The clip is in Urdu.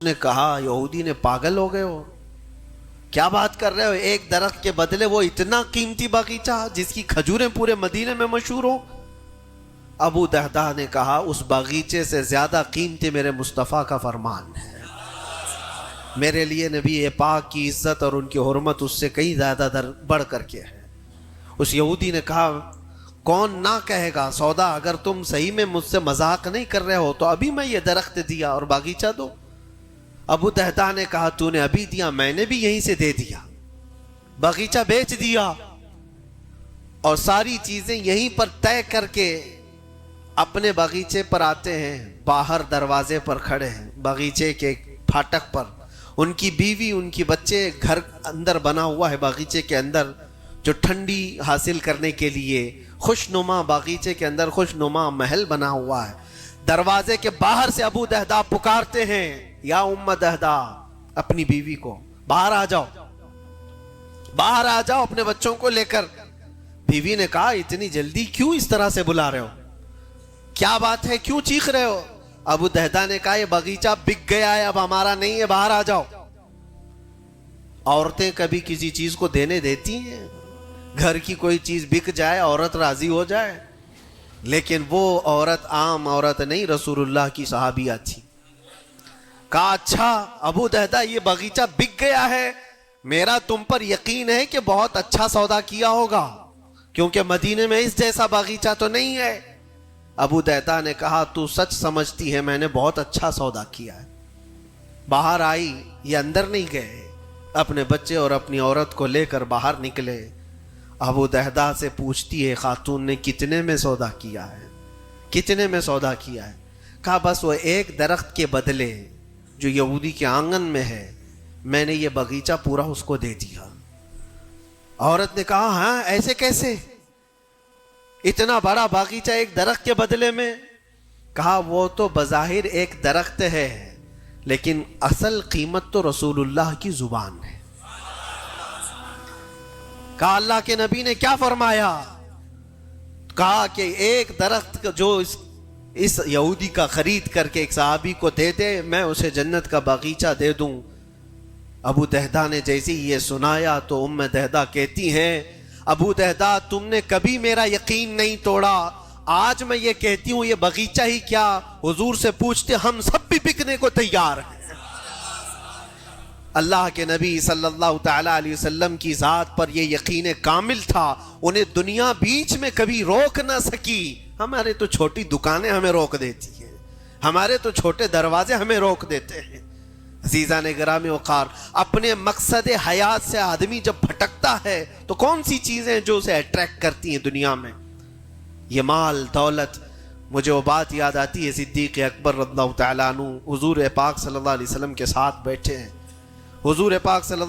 نے کہا یہودی نے پاگل ہو گئے ہو، کیا بات کر رہے ہو؟ ایک درخت کے بدلے وہ اتنا قیمتی باغیچہ جس کی کھجوریں پورے مدینے میں مشہور ہو۔ ابو دہدہ نے کہا اس باغیچے سے زیادہ قیمتی میرے مصطفیٰ کا فرمان ہے، میرے لیے نبی پاک کی عزت اور ان کی حرمت اس سے کئی زیادہ بڑھ کر کے ہے۔ اس یہودی نے کہا کون نہ کہے گا سودا، اگر تم صحیح میں مجھ سے مذاق نہیں کر رہے ہو تو ابھی میں یہ درخت دیا اور باغیچہ دو۔ ابو دہدہ نے کہا تو نے ابھی دیا، میں نے بھی یہیں سے دے دیا، باغیچہ بیچ دیا اور ساری چیزیں یہیں پر طے کر کے اپنے باغیچے پر آتے ہیں۔ باہر دروازے پر کھڑے ہیں، باغیچے کے پھاٹک پر، ان کی بیوی ان کی بچے، گھر اندر بنا ہوا ہے باغیچے کے اندر جو ٹھنڈی حاصل کرنے کے لیے خوشنما، باغیچے کے اندر خوشنما محل بنا ہوا ہے۔ دروازے کے باہر سے ابو دہدہ پکارتے ہیں یا ام دہدہ، اپنی بیوی کو باہر آ جاؤ، باہر آ جاؤ اپنے بچوں کو لے کر۔ بیوی نے کہا اتنی جلدی کیوں اس طرح سے بلا رہے ہو، کیا بات ہے، کیوں چیخ رہے ہو؟ ابو دہدہ نے کہا یہ باغیچہ بک گیا ہے، اب ہمارا نہیں ہے، باہر آ جاؤ۔ عورتیں کبھی کسی چیز کو دینے دیتی ہیں؟ گھر کی کوئی چیز بک جائے عورت راضی ہو جائے، لیکن وہ عورت عام عورت نہیں، رسول اللہ کی صحابیہ تھی۔ کہا اچھا ابو دہدہ یہ باغیچہ بک گیا ہے، میرا تم پر یقین ہے کہ بہت اچھا سودا کیا ہوگا، کیونکہ مدینے میں اس جیسا باغیچہ تو نہیں ہے۔ ابو دہدہ نے کہا تو سچ سمجھتی ہے میں نے بہت اچھا سودا کیا ہے۔ باہر آئی، یہ اندر نہیں گئے، اپنے بچے اور اپنی عورت کو لے کر باہر نکلے۔ ابو دہدہ سے پوچھتی ہے خاتون نے کتنے میں سودا کیا ہے، کتنے میں سودا کیا ہے؟ کہا بس وہ ایک درخت کے بدلے جو یہودی کے آنگن میں ہے میں نے یہ باغیچہ پورا اس کو دے دیا۔ عورت نے کہا ہاں ایسے کیسے، اتنا بڑا باغیچہ ایک درخت کے بدلے میں؟ کہا وہ تو بظاہر ایک درخت ہے لیکن اصل قیمت تو رسول اللہ کی زبان ہے۔ کہا اللہ کے نبی نے کیا فرمایا؟ کہا کہ ایک درخت جو اس یہودی کا خرید کر کے ایک صحابی کو دے دے میں اسے جنت کا باغیچہ دے دوں۔ ابو دہدہ نے جیسے یہ سنایا تو ام دہدہ کہتی ہیں ابو دہدہ تم نے کبھی میرا یقین نہیں توڑا، آج میں یہ کہتی ہوں یہ باغیچہ ہی کیا حضور سے پوچھتے ہم سب بھی بکنے کو تیار ہیں۔ اللہ کے نبی صلی اللہ تعالی علیہ وسلم کی ذات پر یہ یقین کامل تھا، انہیں دنیا بیچ میں کبھی روک نہ سکی۔ ہمارے تو چھوٹی دکانیں ہمیں روک دیتی ہیں، ہمارے تو چھوٹے دروازے ہمیں روک دیتے ہیں۔ عزیزان گرامی وقار، اپنے مقصد حیات سے آدمی جب بھٹکتا ہے تو کون سی چیزیں جو اسے اٹریکٹ کرتی ہیں دنیا میں؟ یہ مال دولت۔ مجھے وہ بات یاد آتی ہے صدیق اکبر رضی اللہ تعالیٰ عنہ حضور پاک صلی اللہ علیہ وسلم کے ساتھ بیٹھے ہیں، حضور پاک صلی اللہ